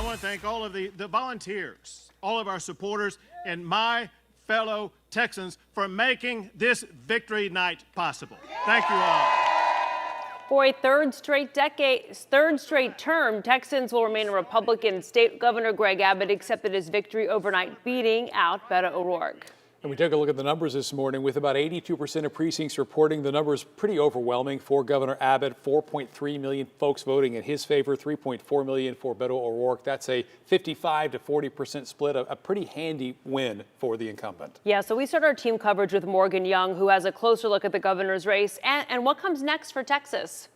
want to thank all of the volunteers, all of our supporters, and my fellow Texans for making this victory night possible. Thank you all. For a third straight term, Texans will remain a Republican. State Governor Greg Abbott accepted his victory overnight, beating out Beto O'Rourke. And we took a look at the numbers this morning with about 82% of precincts reporting the numbers pretty overwhelming for Governor Abbott. 4.3 million folks voting in his favor, 3.4 million for Beto O'Rourke. That's a 55 to 40% split, a pretty handy win for the incumbent. Yeah, so we start our team coverage with Morgan Young, who has a closer look at the governor's race and what comes next for Texas.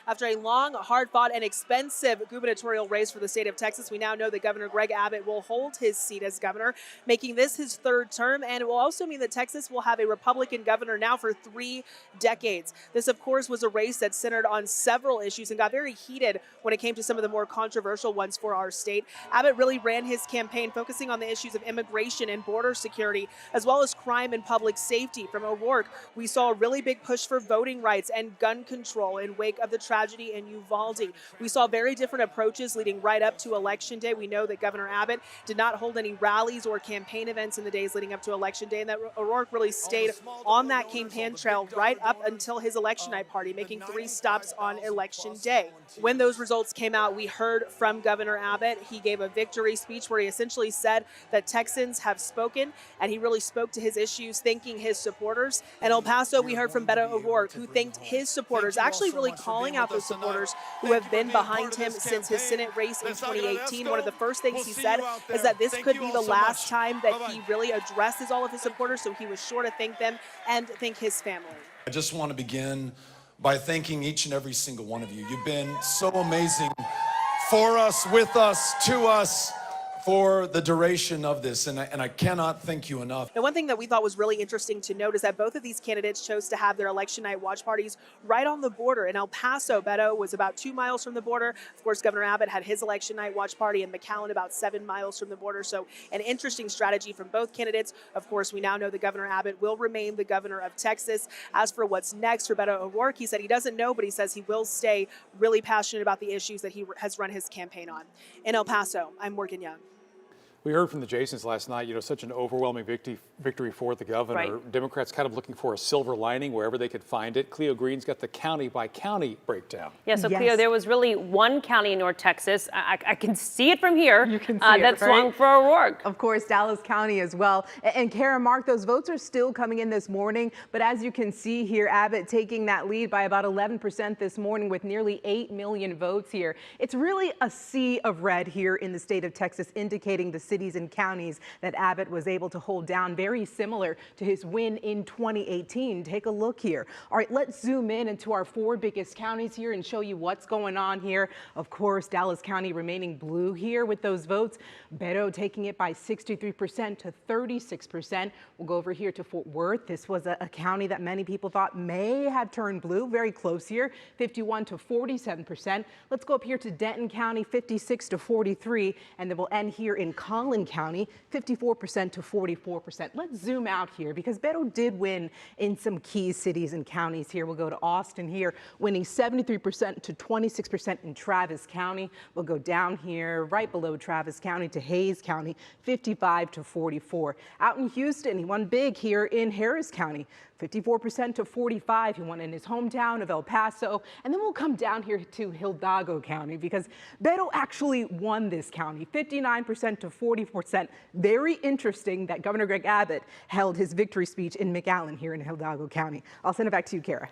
After a long, hard-fought, and expensive gubernatorial race for the state of Texas, we now know that Governor Greg Abbott will hold his seat as governor, making this his third term, and it will also mean that Texas will have a Republican governor now for 3 decades. This, of course, was a race that centered on several issues and got very heated when it came to some of the more controversial ones for our state. Abbott really ran his campaign focusing on the issues of immigration and border security, as well as crime and public safety. From O'Rourke, we saw a really big push for voting rights and gun control in wake of the tragedy in Uvalde. We saw very different approaches leading right up to Election Day. We know that Governor Abbott did not hold any rallies or campaign events in the days leading up to Election Day, and that O'Rourke really stayed on that campaign trail right up until his election night party, making 3 stops on Election Day. When those results came out, we heard from Governor Abbott. He gave a victory speech where he essentially said that Texans have spoken, and he really spoke to his issues, thanking his supporters. In El Paso, we heard from Beto O'Rourke, who thanked his supporters, actually really calling out those supporters who have been behind him since his Senate race in 2018. One of the first things he said is that this could be the last time that he really addresses all of his supporters, so he was sure to thank them and thank his family. I just want to begin by thanking each and every single one of you. You've been so amazing for us, with us, to us, for the duration of this, and I cannot thank you enough. And one thing that we thought was really interesting to note is that both of these candidates chose to have their election night watch parties right on the border. In El Paso, Beto was about 2 miles from the border. Of course, Governor Abbott had his election night watch party in McAllen, about 7 miles from the border. So an interesting strategy from both candidates. Of course, we now know that Governor Abbott will remain the governor of Texas. As for what's next for Beto O'Rourke, he said he doesn't know, but he says he will stay really passionate about the issues that he has run his campaign on. In El Paso, I'm Morgan Young. We heard from the Jasons last night, such an overwhelming victory for the governor. Right. Democrats kind of looking for a silver lining wherever they could find it. Cleo Greene's got the county-by-county breakdown. Yeah, so Cleo, there was really one county in North Texas. I can see it from here. You can see that swung for O'Rourke. Of course, Dallas County as well. And Kara, Mark, those votes are still coming in this morning. But as you can see here, Abbott taking that lead by about 11% this morning with nearly 8 million votes here. It's really a sea of red here in the state of Texas, indicating the cities and counties that Abbott was able to hold down, very similar to his win in 2018. Take a look here. All right, let's zoom in into our 4 biggest counties here and show you what's going on here. Of course, Dallas County remaining blue here with those votes. Beto taking it by 63% to 36%. We'll go over here to Fort Worth. This was a county that many people thought may have turned blue. Very close here, 51 to 47%. Let's go up here to Denton County, 56 to 43, and then we'll end here in Collin County, 54% to 44%. Let's zoom out here because Beto did win in some key cities and counties here. We'll go to Austin here, winning 73% to 26% in Travis County. We'll go down here right below Travis County to Hayes County, 55 to 44. Out in Houston, he won big here in Harris County, 54% to 45. He won in his hometown of El Paso. And then we'll come down here to Hidalgo County because Beto actually won this county, 59% to 44%. Very interesting that Governor Greg Abbott held his victory speech in McAllen here in Hidalgo County. I'll send it back to you, Kara.